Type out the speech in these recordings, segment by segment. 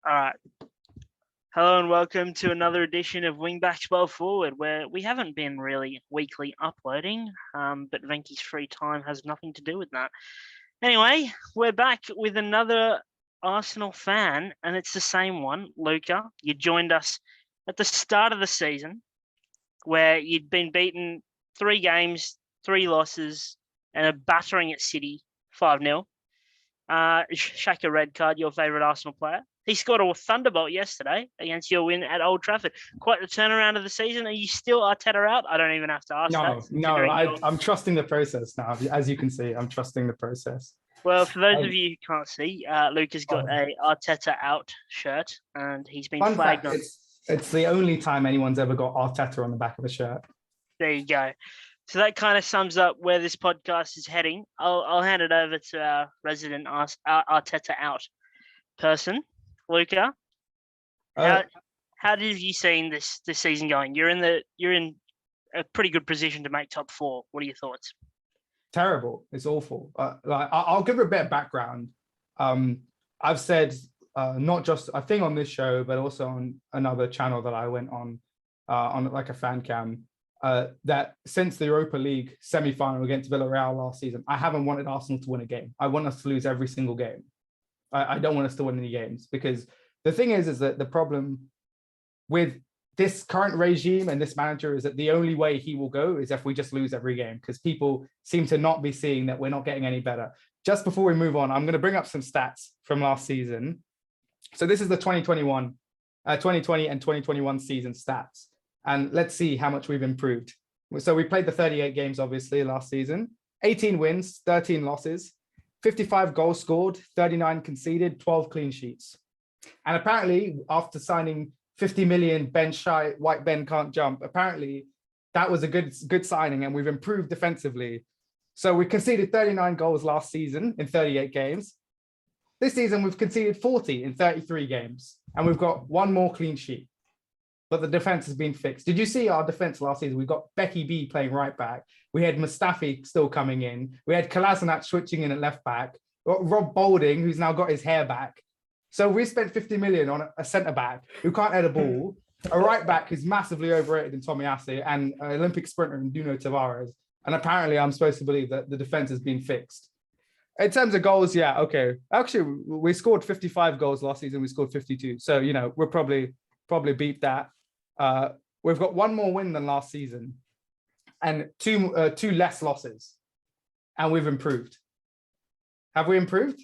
All right. Hello and welcome to another edition of Wingbacks Well Forward, where we haven't been really weekly uploading, but Venky's free time has nothing to do with that. Anyway, we're back with another Arsenal fan, and it's the same one, Luca. You joined us at the start of the season, where you'd been beaten 3 games, 3 losses, and a battering at City, 5-0. Shaka red card, your favourite Arsenal player. He scored a thunderbolt yesterday against your win at Old Trafford. Quite the turnaround of the season. Are you still Arteta out? I don't even have to ask that. No, I'm trusting the process now. As you can see, I'm trusting the process. Well, for those of you who can't see, Luca's got a Arteta out shirt, and he's been flagged on. It's the only time anyone's ever got Arteta on the back of a shirt. There you go. So that kind of sums up where this podcast is heading. I'll hand it over to our resident Arteta out person, Luca. How have you seen this season going? You're in a pretty good position to make top 4. What are your thoughts? Terrible. It's awful. I'll give a bit of background. I've said not just I think on this show, but also on another channel that I went on like a fan cam. That since the Europa League semi-final against Villarreal last season, I haven't wanted Arsenal to win a game. I want us to lose every single game. I don't want us to win any games, because the thing is that the problem with this current regime and this manager is that the only way he will go is if we just lose every game, because people seem to not be seeing that we're not getting any better. Just before we move on, I'm going to bring up some stats from last season. So this is the 2020 and 2021 season stats. And let's see how much we've improved. So we played the 38 games, obviously, last season. 18 wins, 13 losses, 55 goals scored, 39 conceded, 12 clean sheets. And apparently, after signing 50 million Ben Shy, White Ben Can't Jump, apparently that was a good signing, and we've improved defensively. So we conceded 39 goals last season in 38 games. This season, we've conceded 40 in 33 games, and we've got 1 more clean sheet. But the defense has been fixed. Did you see our defense last season? We got Becky B playing right back. We had Mustafi still coming in. We had Kolasinac switching in at left back. Rob Boulding, who's now got his hair back. So we spent 50 million on a centre back who can't head a ball, a right back who's massively overrated in Tomiyasu, and an Olympic sprinter in Nuno Tavares. And apparently, I'm supposed to believe that the defense has been fixed. In terms of goals, yeah, okay. Actually, we scored 55 goals last season. We scored 52. So, we'll probably beat that. We've got 1 more win than last season and two less losses, and we've improved. Have we improved?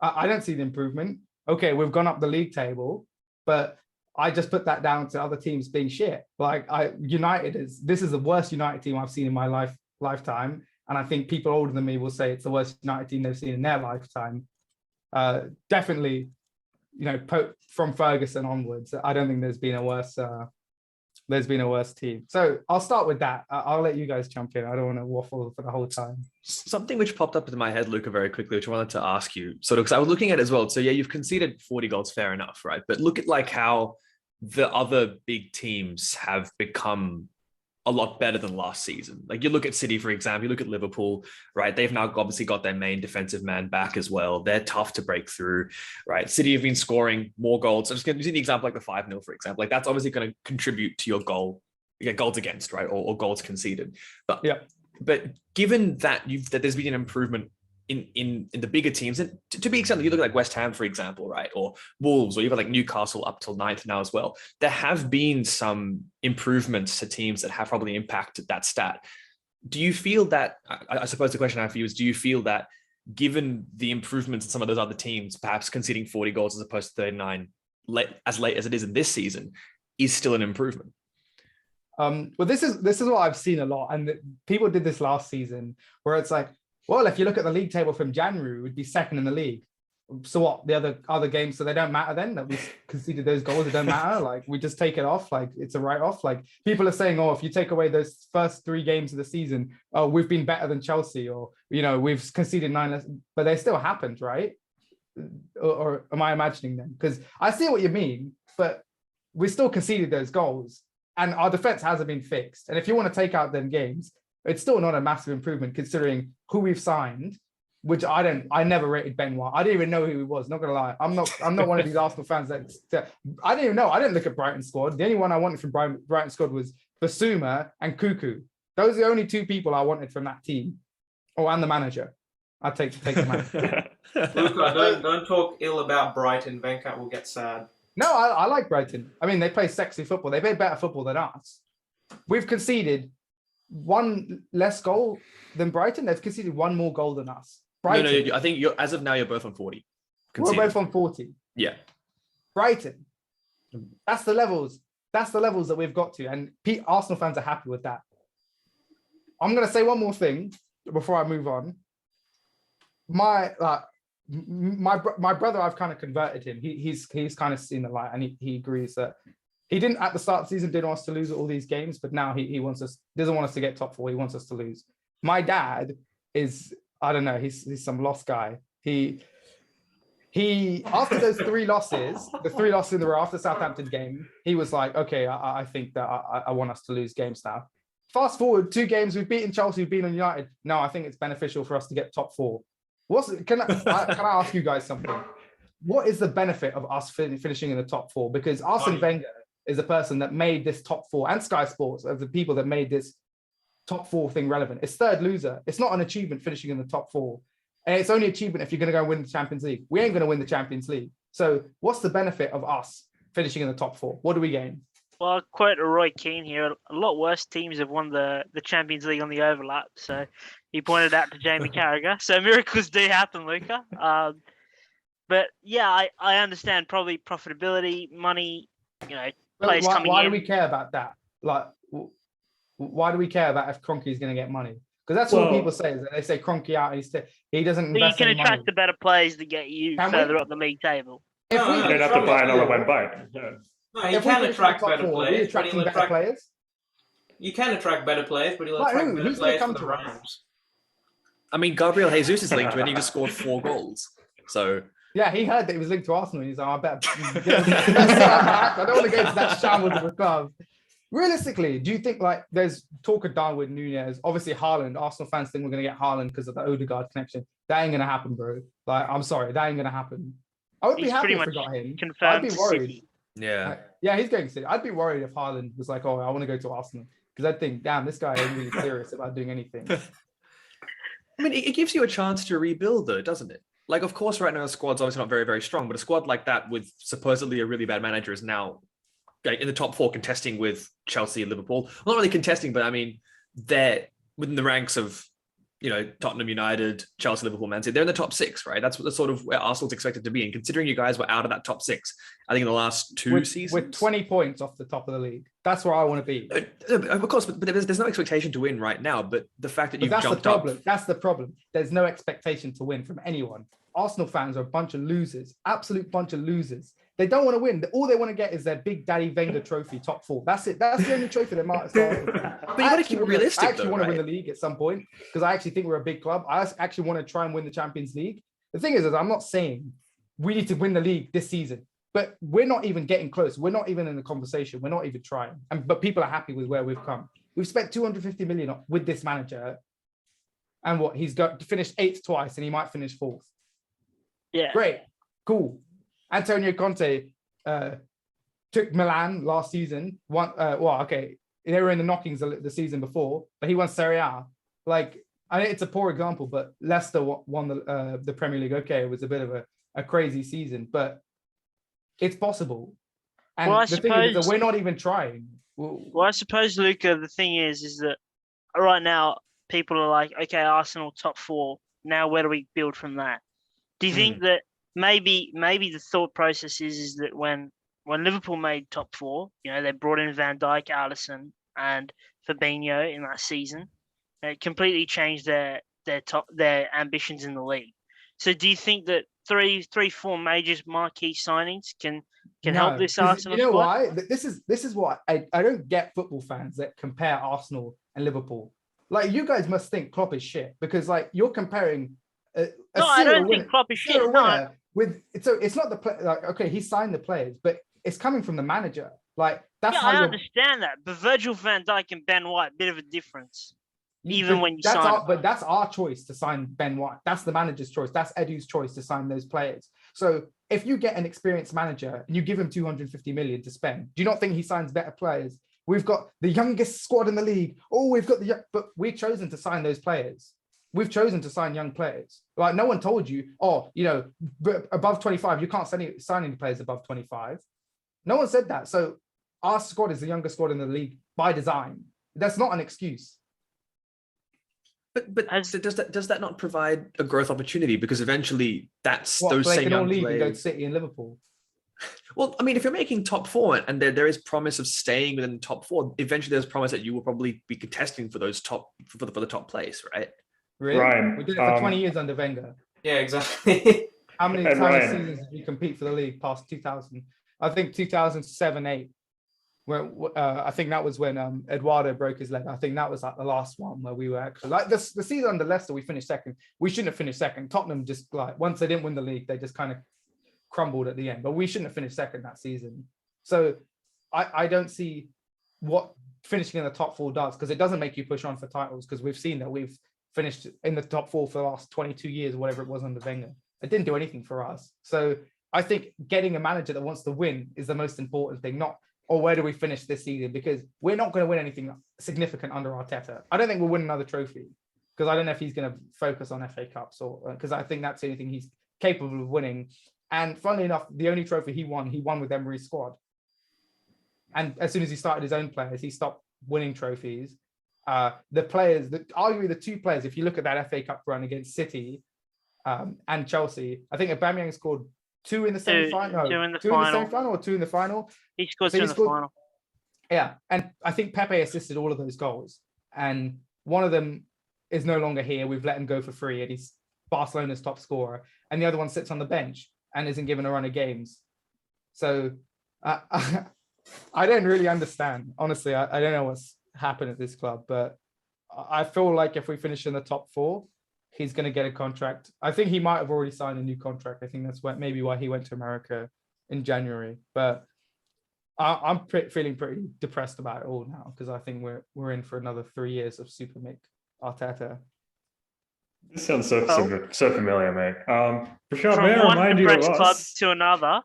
I don't see the improvement. Okay, we've gone up the league table, but I just put that down to other teams being shit. This is the worst United team I've seen in my lifetime, and I think people older than me will say it's the worst United team they've seen in their lifetime. Definitely, from Ferguson onwards, I don't think there's been a worse team. So I'll start with that. I'll let you guys jump in. I don't want to waffle for the whole time. Something which popped up into my head, Luca, very quickly, which I wanted to ask you, sort of, because I was looking at it as well. So yeah, you've conceded 40 goals, fair enough, right? But look at how the other big teams have become a lot better than last season. Like you look at City, for example, you look at Liverpool, right? They've now obviously got their main defensive man back as well. They're tough to break through, right? City have been scoring more goals. I'm just going to use the example like the 5-0, for example. Like that's obviously going to contribute to your goals against, right? Or goals conceded. But yeah. But given that there's been an improvement in the bigger teams, and to be example, you look at like West Ham, for example, right? Or Wolves, or even like Newcastle up till 9th now as well. There have been some improvements to teams that have probably impacted that stat. Do you feel that, I suppose the question I have for you is, do you feel that given the improvements in some of those other teams, perhaps conceding 40 goals as opposed to 39 as late as it is in this season, is still an improvement? Well, this is what I've seen a lot. And people did this last season where it's like, well, if you look at the league table from January, we'd be second in the league. So what? The other games, so they don't matter then? That we conceded those goals, it don't matter? Like, we just take it off? Like, it's a write-off? Like, people are saying, oh, if you take away those first 3 games of the season, oh, we've been better than Chelsea, or, we've conceded 9 less. But they still happened, right? Or am I imagining them? Because I see what you mean, but we still conceded those goals. And our defense hasn't been fixed. And if you want to take out them games, it's still not a massive improvement considering who we've signed, which I never rated Ben White. I didn't even know who he was. Not gonna lie, I'm not one of these Arsenal fans that I didn't even know. I didn't look at Brighton squad. The only one I wanted from Brighton squad was Basuma and Cuckoo. Those are the only two people I wanted from that team. Oh, and the manager. I'd take the manager. Luca, don't talk ill about Brighton. Venkat will get sad. No, I like Brighton. I mean, they play sexy football. They play better football than us. We've conceded one less goal than Brighton. They've conceded one more goal than us. Brighton, No, I think as of now you're both on 40. We're both on 40. Yeah. Brighton. That's the levels. That's the levels that we've got to. And Arsenal fans are happy with that. I'm going to say one more thing before I move on. My brother, I've kind of converted him. He's kind of seen the light, and he agrees that he didn't at the start of the season didn't want us to lose all these games, but now he doesn't want us to get top 4. He wants us to lose. My dad is, I don't know, he's some lost guy. He after those 3 losses, the 3 losses in the row after the Southampton game, he was like, okay, I think that I want us to lose games now. Fast forward 2 games, we've beaten Chelsea, we've beaten United. No, I think it's beneficial for us to get top 4. Can I ask you guys something? What is the benefit of us finishing in the top 4? Because Arsene Wenger is the person that made this top 4, and Sky Sports are the people that made this top 4 thing relevant. It's third loser. It's not an achievement finishing in the top 4. And it's only achievement if you're going to go and win the Champions League. We ain't going to win the Champions League. So what's the benefit of us finishing in the top 4? What do we gain? Well, I'll quote Roy Keane here. A lot worse teams have won the Champions League on the overlap. So he pointed out to Jamie Carragher. So miracles do happen, Luca. But yeah, I understand probably profitability, money, players coming in. Why do we care about that? Like, why do we care about if Kroenke is going to get money? Because that's what people say. Is that they say Kroenke out, and he doesn't invest. You can any attract money. the better players to get you further up the league table. If we You don't have to buy another one back. Yeah. No, you can attract better players. Players. You can attract better players, but he'll attract better players for the Rams. I mean, Gabriel Jesus is linked to it, and he just scored 4 goals. So yeah, he heard that he was linked to Arsenal, and he's like, I better. I don't want to go to that shambles of a club. Realistically, do you think like there's talk of Darwin Nunez? Obviously, Haaland. Arsenal fans think we're going to get Haaland because of the Odegaard connection. That ain't going to happen, bro. Like, I'm sorry, that ain't going to happen. I would be happy if we got him. I'd be worried. yeah. Yeah, he's going to City. I'd be worried if Haaland was like, oh, I want to go to Arsenal. Because I'd think, damn, this guy ain't really serious about doing anything. I mean, it gives you a chance to rebuild, though, doesn't it? Like, of course, right now the squad's obviously not very, very strong, but a squad like that with supposedly a really bad manager is now in the top 4 contesting with Chelsea and Liverpool. Well, not really contesting, but I mean, they're within the ranks of, Tottenham, United, Chelsea, Liverpool, Man City. They're in the top 6, right? That's what the sort of where Arsenal's expected to be. And considering you guys were out of that top 6, I think in the last 2 seasons. With 20 points off the top of the league. That's where I want to be. Of course, but there's no expectation to win right now. But the fact that you've jumped up. That's the problem. There's no expectation to win from anyone. Arsenal fans are a bunch of losers. Absolute bunch of losers. They don't want to win. All they want to get is their Big Daddy Wenger trophy, top 4. That's it. That's the only trophy that matters. But you got to keep it realistic. I actually want to win the league at some point because I actually think we're a big club. I actually want to try and win the Champions League. The thing is I'm not saying we need to win the league this season, but we're not even getting close. We're not even in the conversation. We're not even trying. But people are happy with where we've come. We've spent 250 million with this manager, and he's got to finish 8th twice, and he might finish 4th. Yeah, great, cool. Antonio Conte took Milan last season. They were in the knockings the season before, but he won Serie A. Like, it's a poor example, but Leicester won the Premier League. Okay, it was a bit of a crazy season, but it's possible. And the thing is that we're not even trying. Well, I suppose, Luca, the thing is that right now people are like, okay, Arsenal top 4. Now where do we build from that? Do you think that maybe the thought process is that when Liverpool made top 4, they brought in Van Dijk, Alisson, and Fabinho in that season, it completely changed their ambitions in the league. So do you think that 4 major marquee signings can help this Arsenal? You know squad? why? This is what I don't get football fans that compare Arsenal and Liverpool. Like, you guys must think Klopp is shit because you're comparing. I don't think Klopp is shit. No. It's not the play. Like, okay, he signed the players, but it's coming from the manager. Like, that's how I understand that, but Virgil van Dijk and Ben White, bit of a difference. Even when you sign him. But that's our choice to sign Ben White. That's the manager's choice. That's Edu's choice to sign those players. So if you get an experienced manager and you give him 250 million to spend, do you not think he signs better players? We've got the youngest squad in the league. Oh, but we've chosen to sign those players. We've chosen to sign young players. Like, no one told you, above 25, you can't sign any players above 25. No one said that. So our squad is the youngest squad in the league by design. That's not an excuse. But does that not provide a growth opportunity? Because eventually those they same can all young leave players... and go to City and Liverpool. Well, I mean, if you're making top four and there is promise of staying within the top four, eventually there's promise that you will probably be contesting for those for the top place, right? Really? Ryan, We did it for 20 years under Wenger. Yeah, exactly. How many Ryan. seasons did we compete for the league past 2000? I think 2007-8, where I think that was when Eduardo broke his leg. I think that was like the last one where we were actually like the season under Leicester, we finished second. We shouldn't have finished second. Tottenham just like once they didn't win the league, they just kind of crumbled at the end. But we shouldn't have finished second that season. So I don't see what finishing in the top four does, because it doesn't make you push on for titles, because we've seen that we've finished in the top four for the last 22 years, or whatever it was under Wenger. It didn't do anything for us. So I think getting a manager that wants to win is the most important thing, not, or where do we finish this season? Because we're not going to win anything significant under Arteta. I don't think we'll win another trophy, because I don't know if he's going to focus on FA Cups, or because I think that's the only thing he's capable of winning. And funnily enough, the only trophy he won with Emery's squad. And as soon as he started his own players, he stopped winning trophies. The players, arguably the two players, if you look at that FA Cup run against City and Chelsea, I think Aubameyang scored two in the semi-final. Two in the in the semi-final or two in the final. He scored two in the final. Yeah, and I think Pepe assisted all of those goals. And one of them is no longer here. We've let him go for free, and he's Barcelona's top scorer. And the other one sits on the bench and isn't given a run of games. So I don't really understand. Honestly, I don't know what's happened at this club, but I feel like if we finish in the top four, he's going to get a contract. I think he might have already signed a new contract. I think that's maybe why he went to America in January. But I'm feeling pretty depressed about it all now, because I think we're in for another 3 years of Super Mick Arteta. This sounds so familiar, mate. Rashad, From may I one remind you of depressed club us? to another,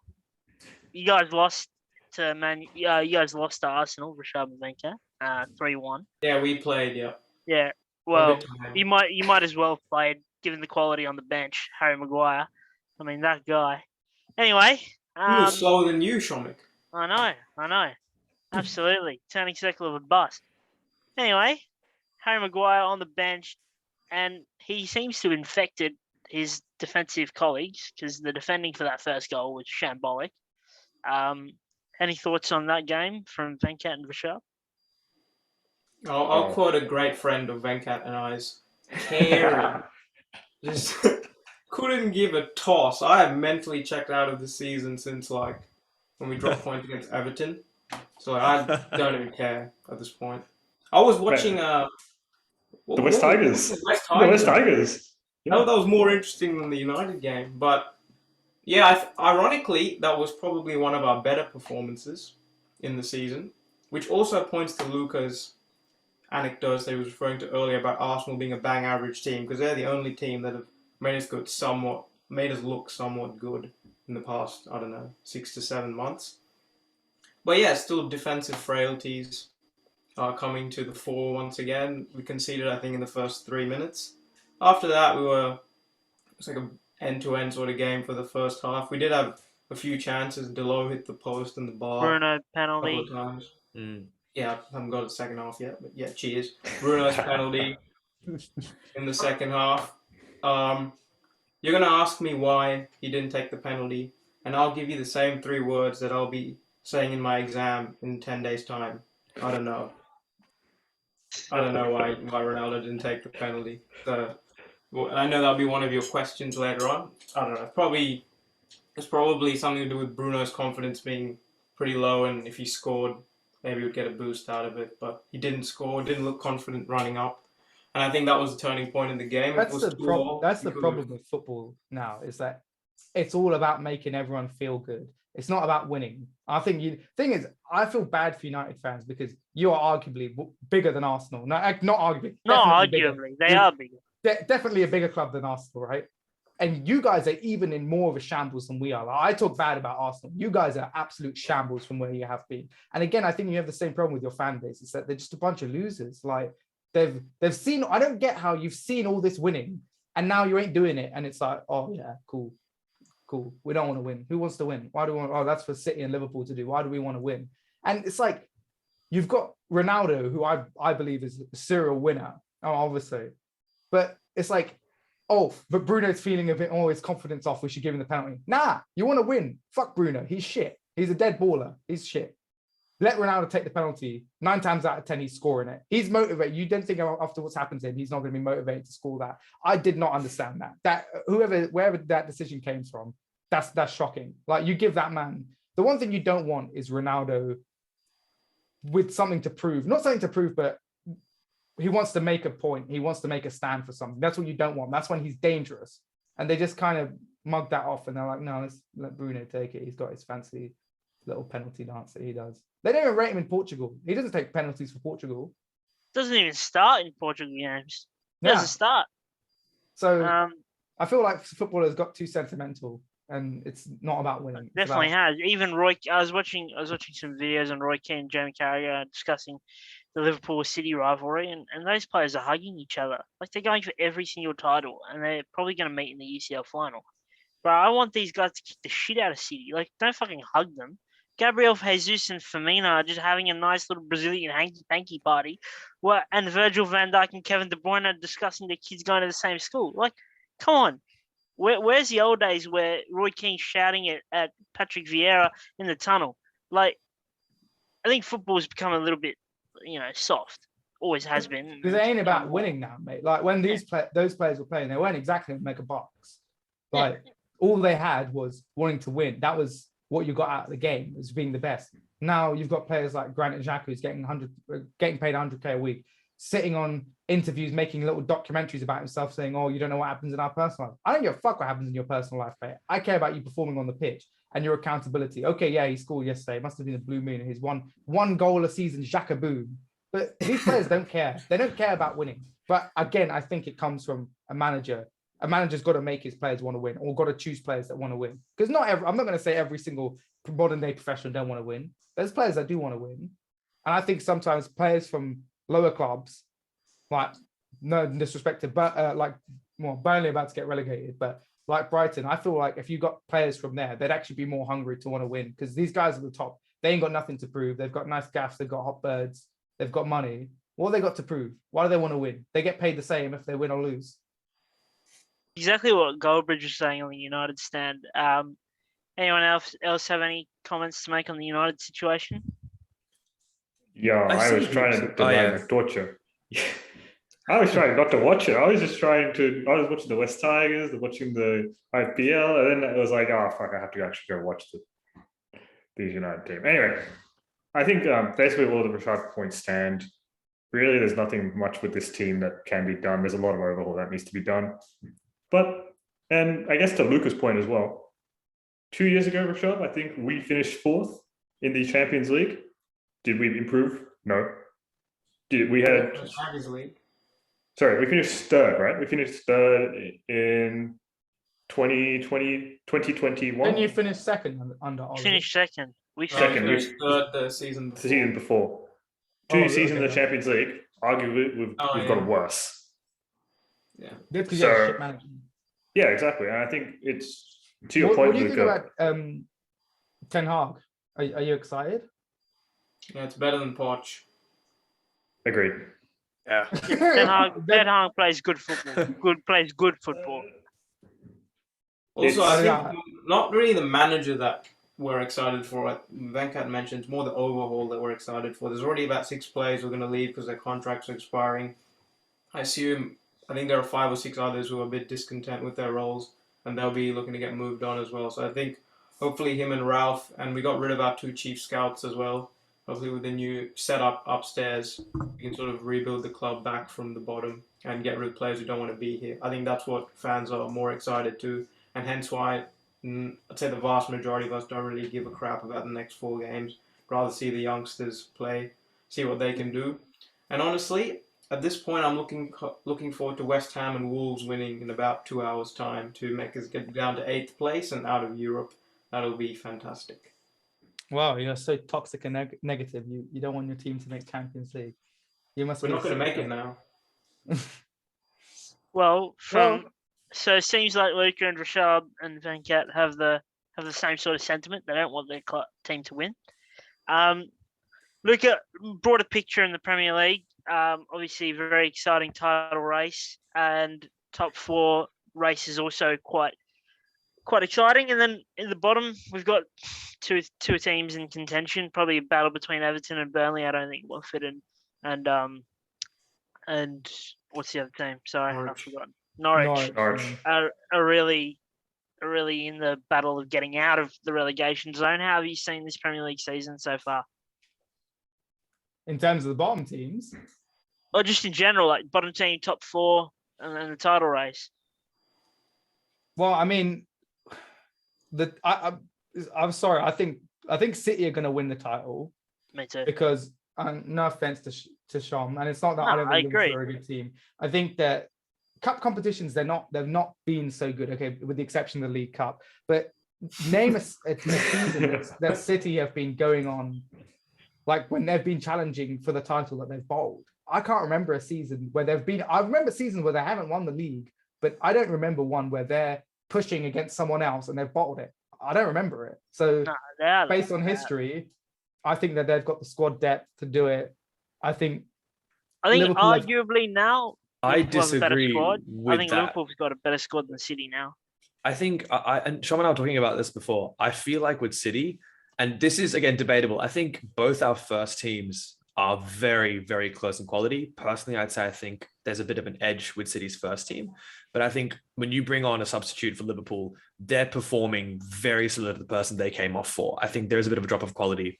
you guys lost to you guys lost to Arsenal, Rashad Banter, 3-1. Yeah, we played. Yeah. Yeah. Well, you might as well have played, given the quality on the bench. Harry Maguire. I mean, that guy. Anyway. He was slower than you, Shomik. I know. Absolutely. Turning circle of a bus. Anyway, Harry Maguire on the bench, and he seems to have infected his defensive colleagues, because the defending for that first goal was shambolic. Any thoughts on that game from Venkat and Vishal? I'll quote a great friend of Venkat and I's. Caring. Just couldn't give a toss. I have mentally checked out of the season since like when we dropped points against Everton. So I don't even care at this point. I was watching the West Tigers. The West Tigers. Yeah. That was more interesting than the United game. But yeah, ironically, that was probably one of our better performances in the season, which also points to Luca's anecdotes that he was referring to earlier about Arsenal being a bang average team, because they're the only team that have made us look somewhat good in the past, 6 to 7 months. But yeah, still defensive frailties are coming to the fore once again. We conceded, I think, in the first 3 minutes. After that, it was like an end-to-end sort of game for the first half. We did have a few chances. Delo hit the post and the bar Bruno penalty. a couple of times. Yeah, I haven't got the second half yet, but yeah, cheers. Bruno's penalty in the second half. You're going to ask me why he didn't take the penalty, and I'll give you the same 3 words that I'll be saying in my exam in 10 days' time. I don't know. I don't know why Ronaldo didn't take the penalty. So, well, I know that'll be one of your questions later on. I don't know. It's probably something to do with Bruno's confidence being pretty low, and if he scored, maybe we'd get a boost out of it. But he didn't score, didn't look confident running up. And I think that was the turning point in the game. That's the problem with football now, is that it's all about making everyone feel good. It's not about winning. I think thing is, I feel bad for United fans because you are arguably bigger than Arsenal. No, not arguably. Not Definitely arguably, bigger. they are bigger. Definitely a bigger club than Arsenal, right? And you guys are even in more of a shambles than we are. Like, I talk bad about Arsenal. You guys are absolute shambles from where you have been. And again, I think you have the same problem with your fan base. It's that they're just a bunch of losers. Like they've seen. I don't get how you've seen all this winning and now you ain't doing it. And it's like, oh yeah, cool. We don't want to win. Who wants to win? Why do we want? Oh, that's for City and Liverpool to do. Why do we want to win? And it's like you've got Ronaldo, who I believe is a serial winner, obviously, but it's like, oh, but Bruno's feeling a bit, oh, his confidence off. We should give him the penalty. Nah, you want to win? Fuck Bruno. He's shit. He's a dead baller. He's shit. Let Ronaldo take the penalty. 9 times out of 10, he's scoring it. He's motivated. You don't think after what's happened to him, he's not going to be motivated to score that. I did not understand that. That wherever that decision came from, that's shocking. Like you give that man. The one thing you don't want is Ronaldo with something to prove. Not something to prove, but he wants to make a point. He wants to make a stand for something. That's what you don't want. That's when he's dangerous. And they just kind of mug that off and they're like, no, let's let Bruno take it. He's got his fancy little penalty dance that he does. They don't even rate him in Portugal. He doesn't take penalties for Portugal. Doesn't even start in Portugal games. Yeah. Doesn't start. So I feel like footballers got too sentimental and it's not about winning. It's Definitely about... has. Even Roy, I was watching some videos on Roy Keane and Jamie Carragher discussing the Liverpool City rivalry, and those players are hugging each other. Like they're going for every single title, and they're probably going to meet in the UCL final. But I want these guys to kick the shit out of City. Like, don't fucking hug them. Gabriel Jesus and Firmino are just having a nice little Brazilian hanky party. And Virgil van Dijk and Kevin De Bruyne are discussing their kids going to the same school. Like, come on. Where's the old days where Roy Keane's shouting at Patrick Vieira in the tunnel? Like, I think football's become a little bit, soft. Always has been. Because it ain't about winning now, mate. Like when those players were playing, they weren't exactly mega bucks. Like all they had was wanting to win. That was what you got out of the game, was being the best. Now you've got players like Granit Xhaka who's getting paid 100K a week, sitting on interviews, making little documentaries about himself, saying, "Oh, you don't know what happens in our personal life." I don't give a fuck what happens in your personal life, mate. I care about you performing on the pitch and your accountability. Okay, yeah, he scored yesterday. It must have been a blue moon. He's one goal a season, Xhaka boom. But these players don't care. They don't care about winning. But again, I think it comes from a manager. A manager's got to make his players want to win, or got to choose players that want to win. Because I'm not going to say every single modern day professional don't want to win. There's players that do want to win. And I think sometimes players from lower clubs, like, no disrespect to, Burnley about to get relegated, but like Brighton, I feel like if you got players from there, they'd actually be more hungry to want to win, because these guys at the top, they ain't got nothing to prove. They've got nice gaffs, they've got hot birds, they've got money. What have they got to prove? Why do they want to win? They get paid the same if they win or lose. Exactly what Goldbridge was saying on the United stand. Anyone else have any comments to make on the United situation? Yeah, I was trying to deny the torture. I was trying not to watch it. I was watching the West Tigers, watching the IPL, and then it was like, oh fuck, I have to actually go watch the United team. Anyway, I think basically all the Rashad points stand. Really, there's nothing much with this team that can be done. There's a lot of overhaul that needs to be done. But, and I guess to Luca's point as well, 2 years ago, Rashad, I think we finished 4th in the Champions League. Did we improve? No. We Champions League. Sorry, we finished 3rd, right? We finished 3rd in 2021. Then you finished 2nd under Ollie. Finished 2nd. We Second, finished 3rd the season before. 2 seasons in the Champions League. Arguably, we've got worse. Yeah. Good shit management. Yeah, exactly. And I think it's to your point. What do you think about Ten Hag? Are you excited? Yeah, it's better than Poch. Agreed. Yeah. Ten Hag plays good football. Plays good football. Also, I think not really the manager that we're excited for. Like Venkat mentioned, more the overhaul that we're excited for. There's already about 6 players who are going to leave because their contracts are expiring. I think there are 5 or 6 others who are a bit discontent with their roles, and they'll be looking to get moved on as well. So I think hopefully him and Ralph, and we got rid of our 2 chief scouts as well. Hopefully with the new setup upstairs, we can sort of rebuild the club back from the bottom and get rid of players who don't want to be here. I think that's what fans are more excited to, and hence why I'd say the vast majority of us don't really give a crap about the next 4 games. Rather see the youngsters play, see what they can do. And honestly, at this point, I'm looking forward to West Ham and Wolves winning in about 2 hours' time to make us get down to 8th place and out of Europe. That'll be fantastic. Wow, you're so toxic and negative. You don't want your team to make Champions League. You must. We're not going to make it now. Well, so it seems like Luca and Rashad and Venkat have the same sort of sentiment. They don't want their team to win. Luca brought a picture in the Premier League. Obviously, very exciting title race, and top 4 race is also quite exciting. And then in the bottom, we've got two teams in contention. Probably a battle between Everton and Burnley. I don't think Watford and what's the other team? Sorry, I've forgotten. Norwich. Are really in the battle of getting out of the relegation zone. How have you seen this Premier League season so far? In terms of the bottom teams? Or just in general, like bottom team, top 4, and then the title race? Well, I mean, I'm sorry. I think City are going to win the title. Me too. Because no offense to Sean, and it's not that I don't think Liverpool are a good team. I think that cup competitions they've not been so good. Okay, with the exception of the League Cup, but name a season that City have been going on, like when they've been challenging for the title that they've bowled. I can't remember a season where they've been. I remember seasons where they haven't won the league, but I don't remember one where they're pushing against someone else and they've bottled it. I don't remember it. So based on history, I think that they've got the squad depth to do it. I think arguably now, I disagree with I think that. Liverpool's got a better squad than City now. I think and Sean and I were talking about this before. I feel like with City, and this is again debatable, I think both our first teams are very, very close in quality. Personally, I'd say I think there's a bit of an edge with City's first team. But I think when you bring on a substitute for Liverpool, they're performing very similar to the person they came off for. I think there's a bit of a drop in quality,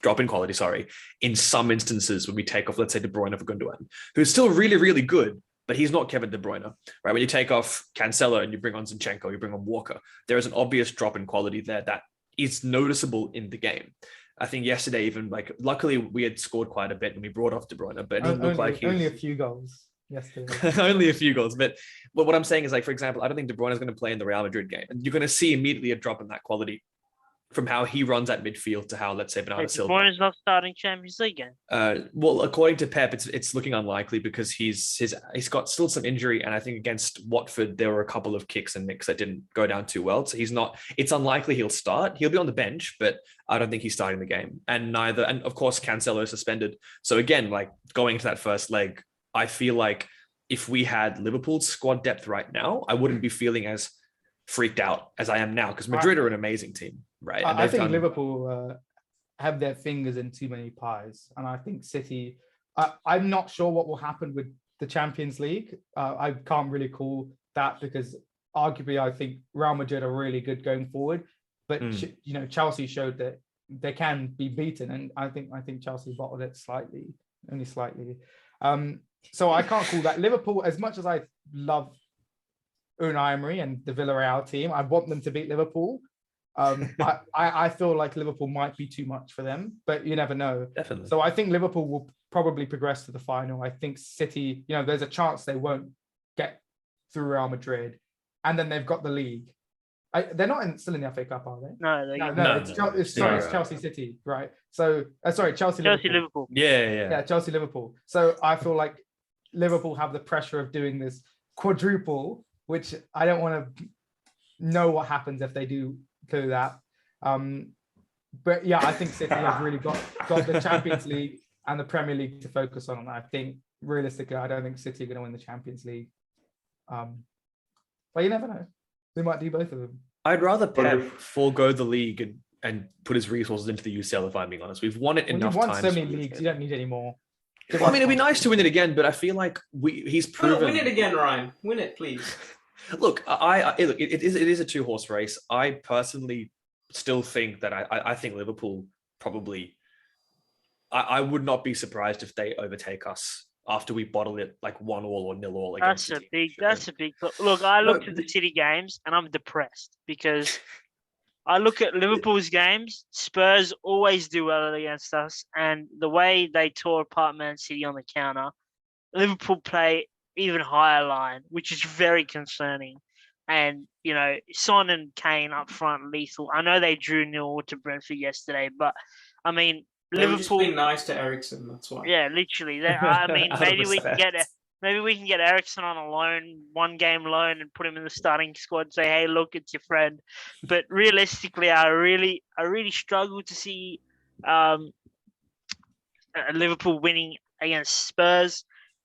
in some instances when we take off, let's say, De Bruyne for Gundogan, who's still really, really good, but he's not Kevin De Bruyne, right? When you take off Cancelo and you bring on Zinchenko, you bring on Walker, there is an obvious drop in quality there that is noticeable in the game. I think yesterday, even like, luckily we had scored quite a bit and we brought off De Bruyne, but it didn't look like only a few goals yesterday. Only a few goals, but what I'm saying is, like, for example, I don't think De Bruyne is going to play in the Real Madrid game, and you're going to see immediately a drop in that quality from how he runs at midfield to how, let's say, Bernardo Silva. De Bruyne is not starting Champions League game. Well, according to Pep, it's looking unlikely because he's got still some injury, and I think against Watford there were a couple of kicks and nicks that didn't go down too well. So he's not. It's unlikely he'll start. He'll be on the bench, but I don't think he's starting the game. And of course Cancelo is suspended. So again, like going into that first leg, I feel like if we had Liverpool's squad depth right now, I wouldn't be feeling as freaked out as I am now because Madrid are an amazing team, right? I think Liverpool have their fingers in too many pies, and I think City. I'm not sure what will happen with the Champions League. I can't really call that because arguably I think Real Madrid are really good going forward, but Chelsea showed that they can be beaten, and I think Chelsea bottled it only slightly. So I can't call that. Liverpool, as much as I love Unai Emery and the Villarreal team, I want them to beat Liverpool. I feel like Liverpool might be too much for them, but you never know. Definitely. So I think Liverpool will probably progress to the final. I think City, there's a chance they won't get through Real Madrid, and then they've got the league. They're not still in the FA Cup, are they? No, it's Chelsea City, right? So Chelsea Liverpool. Yeah, Chelsea Liverpool. So I feel like Liverpool have the pressure of doing this quadruple, which I don't want to know what happens if they do that. But yeah, I think City have really got the Champions League and the Premier League to focus on. I think realistically, I don't think City are going to win the Champions League. But you never know. They might do both of them. I'd rather Pep forego the league and put his resources into the UCL, if I'm being honest. We've won it enough times. You've won so many leagues, you don't need any more. Well, I mean, it'd be nice to win it again, but I feel like he's proven. Win it again, Ryan. Win it, please. Look, it is a 2-horse race. I personally still think that I think Liverpool probably. I would not be surprised if they overtake us after we bottle it like 1-1 or 0-0 against That's a big. Look, I looked at the City games and I'm depressed because I look at Liverpool's games. Spurs always do well against us, and the way they tore apart Man City on the counter, Liverpool play even higher line, which is very concerning. And Son and Kane up front, lethal. I know they drew 0 to Brentford yesterday, but I mean, They were just Liverpool. being nice to Eriksen. That's why. Yeah, literally. I mean, Out of respect. maybe we can get Eriksen on a loan, 1 game loan, and put him in the starting squad. Say, hey, look, it's your friend. But realistically, I really struggle to see Liverpool winning against Spurs.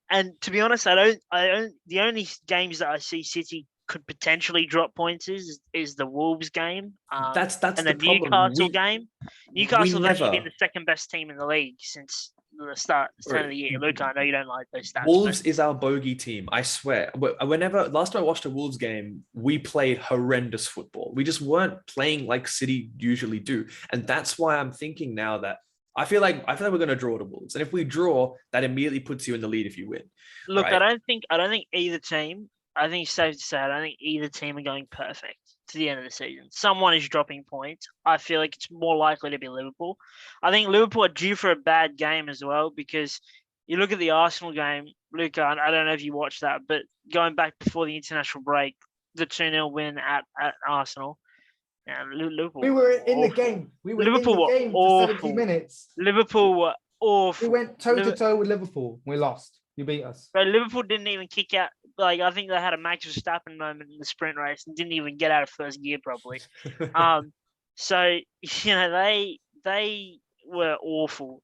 And to be honest, I don't. The only games that I see City could potentially drop points is the Wolves game. That's and the problem. Newcastle game. Newcastle's actually been never- the second best team in the league since the start of the year. Luca, I know you don't like those stats. Wolves is our bogey team, I swear. Last time I watched a Wolves game, we played horrendous football. We just weren't playing like City usually do. And that's why I'm thinking now that I feel like we're going to draw to Wolves. And if we draw, that immediately puts you in the lead if you win. Look, right? I don't think either team. I think it's safe to say I don't think either team are going perfect to the end of the season. Someone is dropping points. I feel like it's more likely to be Liverpool. I think Liverpool are due for a bad game as well because you look at the Arsenal game, Luca, I don't know if you watched that, but going back before the international break, the 2-0 win at Arsenal. Yeah, Liverpool. We were in the game. We were Liverpool in the game were for 70 minutes. Liverpool were awful. We went toe-to-toe with Liverpool. We lost. You beat us. But Liverpool didn't even kick out. Like, I think they had a Max Verstappen moment in the sprint race and didn't even get out of first gear properly. So they were awful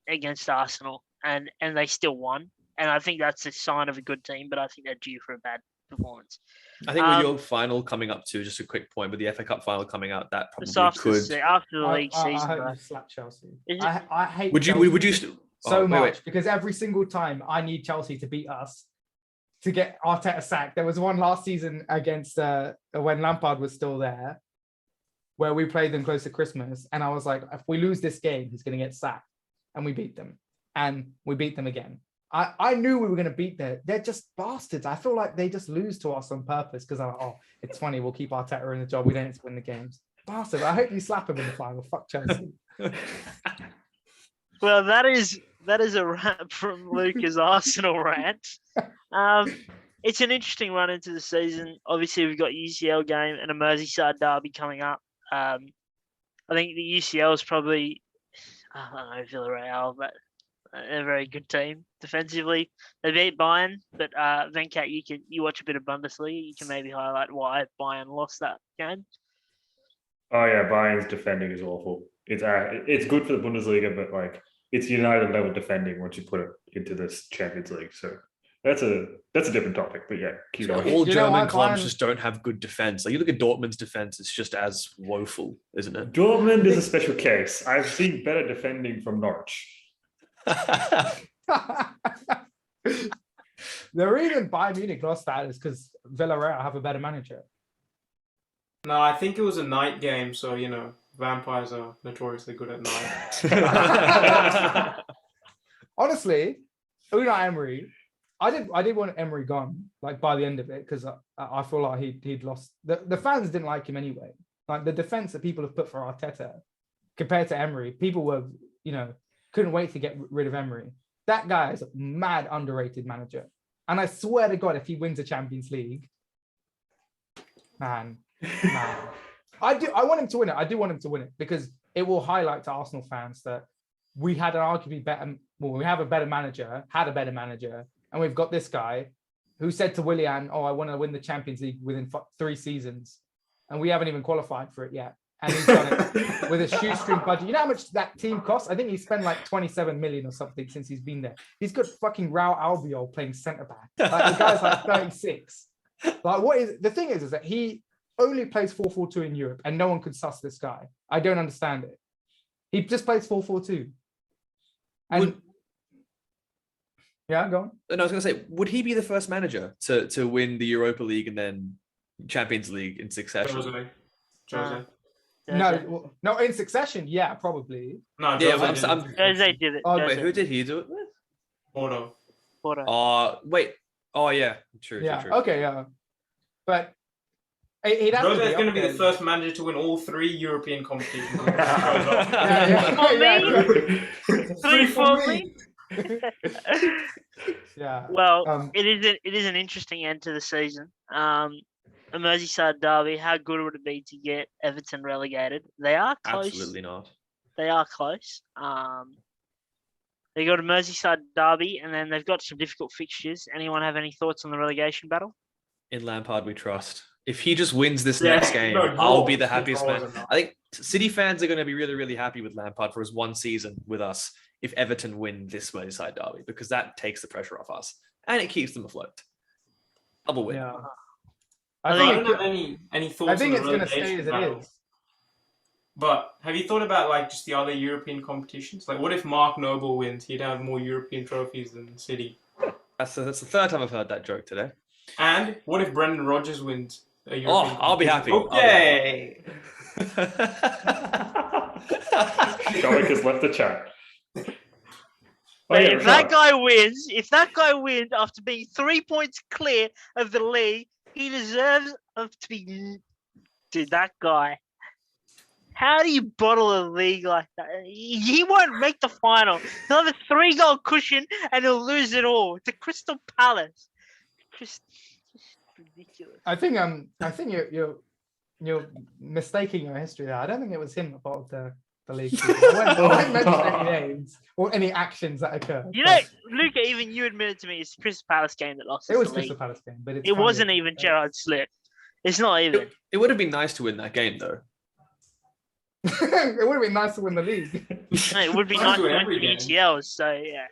against Arsenal, and they still won. And I think that's a sign of a good team, but I think they're due for a bad performance. I think with your final coming up too, just a quick point, with the FA Cup final coming out, that probably after could. the league season. I hope you slap Chelsea. Is I hate. Would Chelsea you so much wait. because every single time I need Chelsea to beat us to get Arteta sacked. There was one last season against when Lampard was still there, where we played them close to Christmas, and I was like, if we lose this game, he's going to get sacked, and we beat them, and we beat them again. I knew we were going to beat them. They're just bastards. I feel like they just lose to us on purpose because it's funny. We'll keep Arteta in the job. We don't have to win the games. Bastard. I hope you slap him in the final. Fuck Chelsea. Well, that is a rant from Luca's Arsenal rant. It's an interesting run into the season. Obviously, we've got UCL game and a Merseyside derby coming up. I think the UCL is probably, I don't know, Villarreal, but a very good team defensively. They beat Bayern, but Venkat, you watch a bit of Bundesliga. You can maybe highlight why Bayern lost that game. Oh yeah, Bayern's defending is awful. It's good for the Bundesliga, but like it's United level defending once you put it into this Champions League. So that's a different topic. But yeah, keep going. All German clubs just don't have good defense. Like you look at Dortmund's defense; it's just as woeful, isn't it? Dortmund is a special case. I've seen better defending from Norwich. The reason Bayern Munich lost that is because Villarreal have a better manager. No, I think it was a night game, so vampires are notoriously good at night. Honestly, Unai Emery, I did want Emery gone, like by the end of it, because I feel like he'd lost. The fans didn't like him anyway. Like the defense that people have put for Arteta compared to Emery, people were, couldn't wait to get rid of Emery. That guy is a mad underrated manager. And I swear to God, if he wins a Champions League, man. I want him to win it. I do want him to win it because it will highlight to Arsenal fans that we had an arguably better, we have a better manager, and we've got this guy who said to Willian, I want to win the Champions League within 3 seasons. And we haven't even qualified for it yet. And he's done it with a shoestring budget. You know how much that team costs? I think he spent like 27 million or something since he's been there. He's got fucking Raul Albiol playing centre back. Like the guy's like 36. Like the thing is that he only plays 4-4-2 in Europe and no one could suss this guy. I don't understand it. He just plays 4-4-2. And yeah, go on. And I was going to say, would he be the first manager to win the Europa League and then Champions League in succession? Jose. No, in succession, yeah, probably. No, yeah, Jose did it. Oh, wait, who did he do it with? Porto. Wait. Oh, yeah. True. Yeah. True. Okay. Yeah. But He'd have Jose is be going to up be the there. first manager to win all 3 European competitions. When he shows up. For me? Yeah. Three for me. Yeah. Well, it is an interesting end to the season. A Merseyside derby. How good would it be to get Everton relegated? They are close. Absolutely not. They are close. They got a Merseyside derby, and then they've got some difficult fixtures. Anyone have any thoughts on the relegation battle? In Lampard, we trust. If he just wins this Yeah, next game, no, I'll be draws. the happiest Draws man. are not. I think City fans are going to be really, really happy with Lampard for his one season with us if Everton win this Merseyside derby, because that takes the pressure off us and it keeps them afloat. Double win. Yeah. I don't have any thoughts I think on it's the going to stay relegation as it battle. is. But have you thought about like just the other European competitions? Like, what if Mark Noble wins? He'd have more European trophies than City. That's the third time I've heard that joke today. And what if Brendan Rodgers wins a European I'll be happy. Okay. Dominic has left the chat. But if that guy wins after being 3 points clear of the league, he deserves to be. Dude, that guy. How do you bottle a league like that? He won't make the final. He'll have a 3-goal cushion and he'll lose it all to Crystal Palace. Just ridiculous. I think you're mistaking your history there. I don't think it was him that bottled the league. I won't mention any names or any actions that occurred. You know, Luca, even you admitted to me it's the Crystal Palace game that lost us It was the Crystal league. Palace game, but It wasn't even Gerrard Slip. It's not even. It would have been nice to win that game, though. It would have been nice to win the league. No, it would be nice to win for the ECLs, so yeah.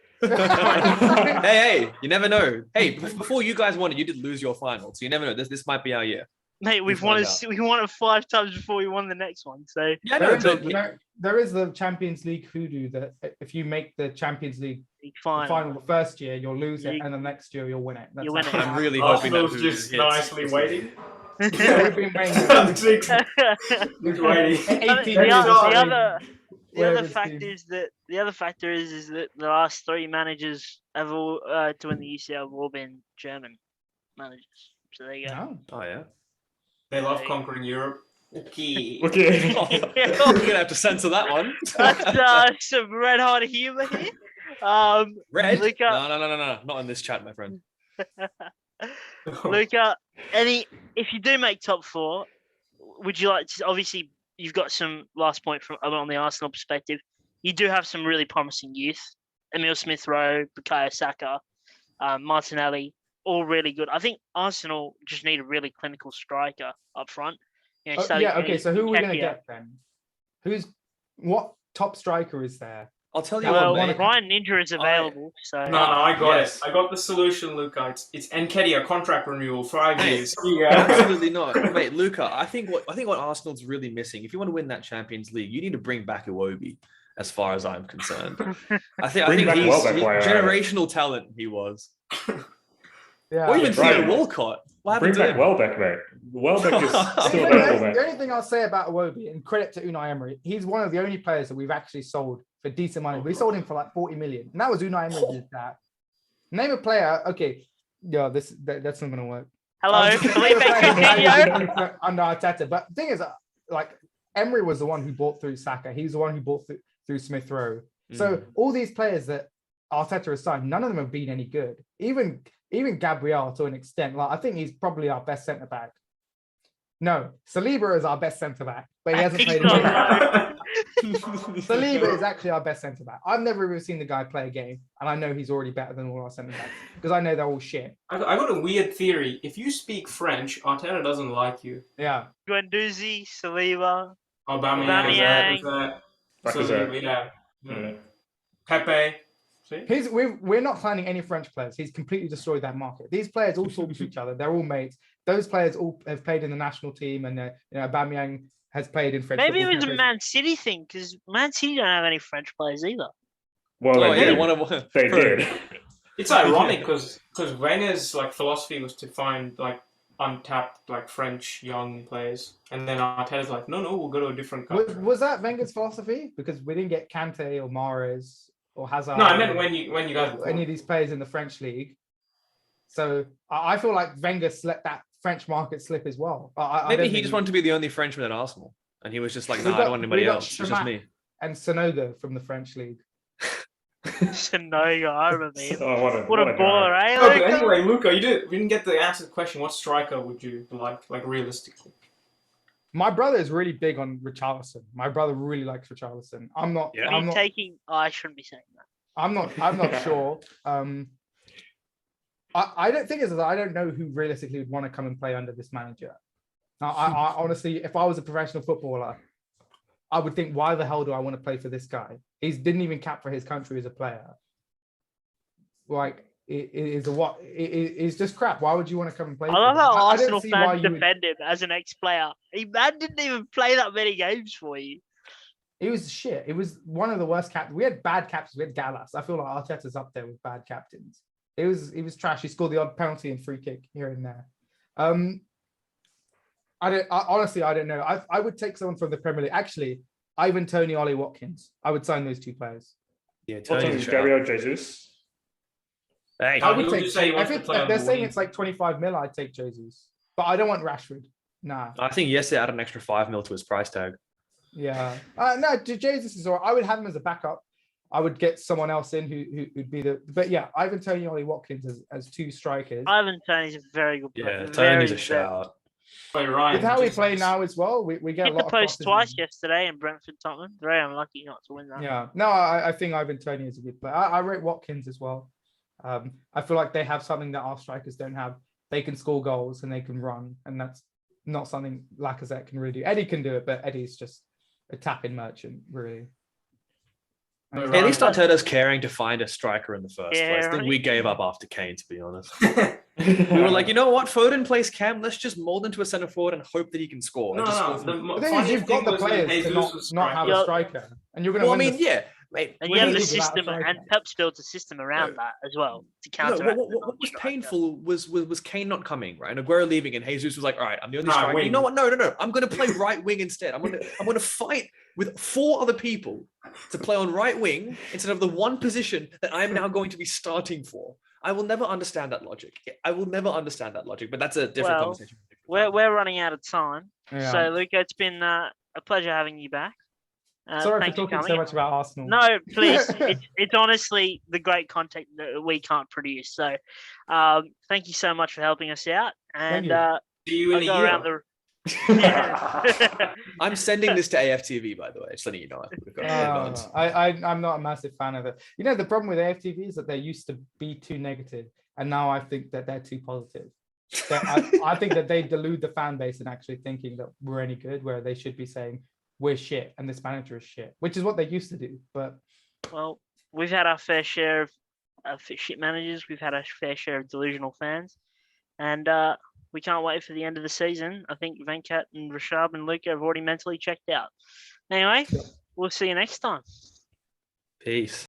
hey, you never know. Hey, before you guys won it, you did lose your final, so you never know. This might be our year. Mate, we won it 5 times before we won the next one. So Yeah, there is the Champions League hoodoo that if you make the Champions League final the first year, you'll lose it, and the next year you'll win it. You win it. I'm really hoping that Arsenal's just nicely waiting. Yeah, we've been waiting. The other factor is that the last 3 managers have all to win the UCL have all been German managers. So there you go. No. Oh yeah. They love conquering Europe. Okay. Okay. We're gonna have to censor that one. That's some red hot humor here. Red? Luca, No, not in this chat, my friend. Luca, if you do make top 4, would you like to? Obviously, you've got some last point from on the Arsenal perspective. You do have some really promising youth: Emile Smith-Rowe, Bukayo Saka, Martinelli, all really good. I think Arsenal just need a really clinical striker up front. You know, So who are we going to get then? What top striker is there? I'll tell you Well, what, mate. Ryan Ninja is available. So No, I got it. I got the solution, Luca. It's Nketiah contract renewal, 5 years. Yeah. Absolutely not, mate. Luca, I think what Arsenal's really missing, if you want to win that Champions League, you need to bring back Iwobi. As far as I'm concerned, I think he's generational talent. He was. Yeah. Or even Theo Walcott. What Bring happened back to him? Welbeck, mate. Welbeck is still available, mate. The only thing I'll say about Iwobi, and credit to Unai Emery, he's one of the only players that we've actually sold for decent money. We sold him for like 40 million. And that was Unai Emery did that. Name a player. Okay. Yeah, that's not going to work. hello, Felipe Coutinho. Under Arteta. But the thing is, like, Emery was the one who bought through Saka. He's the one who bought through Smith Rowe. So all these players that Arteta has signed, none of them have been any good. Even Gabriel to an extent. Like, I think he's probably our best centre back. No, Saliba is our best centre back, but he hasn't played. Saliba is actually our best centre back. I've never even seen the guy play a game, and I know he's already better than all our centre backs because I know they're all shit. I got a weird theory. If you speak French, Arteta doesn't like you. Yeah. Guendouzi, Saliba, Aubameyang, Saliba, yeah. Pepe. See? We're not signing any French players. He's completely destroyed that market. These players all talk to each other. They're all mates. Those players all have played in the national team, and Aubameyang has played in French. Maybe it was a Man City thing because Man City don't have any French players either. Well, they did. It's ironic because Wenger's like philosophy was to find like untapped like French young players, and then Arteta's like, no, we'll go to a different country. Was that Wenger's philosophy? Because we didn't get Kante or Mahrez or Hazard. No, I meant when you guys any of these players in the French league. So I feel like Wenger let that French market slip as well. Maybe he just wanted to be the only Frenchman at Arsenal, and he was just like, "No, I don't want anybody else. It's just me." And Sonogo from the French league. Sonogo, I remember him. Oh, What a baller, eh? No, but Luca? anyway, Luca, we didn't get the answer to the question. What striker would you like realistically? My brother is really big on Richarlison. My brother really likes Richarlison. I'm not. Yeah. I'm not. I shouldn't be saying that. I'm not sure. I don't think it's. I don't know who realistically would want to come and play under this manager. Now, I honestly, if I was a professional footballer, I would think, why the hell do I want to play for this guy? He didn't even cap for his country as a player. Like, it's just crap. Why would you want to come and play? I love how I don't Arsenal see why fans you would- defend him as an ex-player. Man didn't even play that many games for you. It was shit. It was one of the worst captains. We had bad captains. We had Gallas. I feel like Arteta's up there with bad captains. It was trash. He scored the odd penalty and free kick here and there. Honestly, I don't know. I would take someone from the Premier League. Actually, Ivan Toney, Ollie Watkins. I would sign those two players. Yeah, What's Gabriel Jesus? Hey, I would who would take. you say you want If to play on they're the saying wing? it's like 25 mil, I'd take Jesus. But I don't want Rashford. Nah. I think yes, they added an extra 5 mil to his price tag. Yeah. No, Jesus is all right. I would have him as a backup. I would get someone else in who'd be the. But yeah, Ivan Toney, Ollie Watkins as two strikers. Ivan Toney's a very good player. Yeah, Tony's a shout. Play Ryan. With how we Jesus. play now as well, we get a Hit lot the of post crosses twice in. yesterday in Brentford Tottenham. Very unlucky not to win that. Yeah. No, I think Ivan Toney is a good player. I rate Watkins as well. I feel like they have something that our strikers don't have. They can score goals and they can run, and that's not something Lacazette can really do. Eddie can do it, but Eddie's just a tapping merchant, really. No, At Ryan- least Arteta's caring to find a striker in the first Yeah, place. I think right. we gave up after Kane, to be honest. We were like, you know what? Foden plays Cam. Let's just mold into a centre forward and hope that he can score. No, And just no, score the from- The thing is, you've got the players to not have a striker. striker, and you're going to Well, I win. mean, yeah, mate. And Win you the have the league without a system, striker. and Pep's built a system around that as well to No, counteract. what was painful was Kane not coming, right? And Aguero leaving, and Jesus was like, "All right, I'm the only No, striker. wing. You know what? No. I'm going to play right wing instead. I'm going to fight with 4 other people to play on right wing instead of the one position that I'm now going to be starting for. I will never understand that logic. I will never understand that logic. But that's a different Well, conversation. We're running out of time. Yeah. So, Luca, it's been a pleasure having you back. Sorry for thanks talking so coming. much about Arsenal. No, please. it's honestly the great content that we can't produce. So, thank you so much for helping us out. And you. See you in I'll a go year. around the. Yeah. I'm sending this to AFTV, by the way. Just letting you know. We've got advance. I'm not a massive fan of it. You know, the problem with AFTV is that they used to be too negative, and now I think that they're too positive. I think that they delude the fan base in actually thinking that we're any good, where they should be saying we're shit and this manager is shit, which is what they used to do. But Well, we've had our fair share of shit managers. We've had our fair share of delusional fans, and we can't wait for the end of the season. I think Venkat and Rashab and Luca have already mentally checked out. Anyway, we'll see you next time. Peace.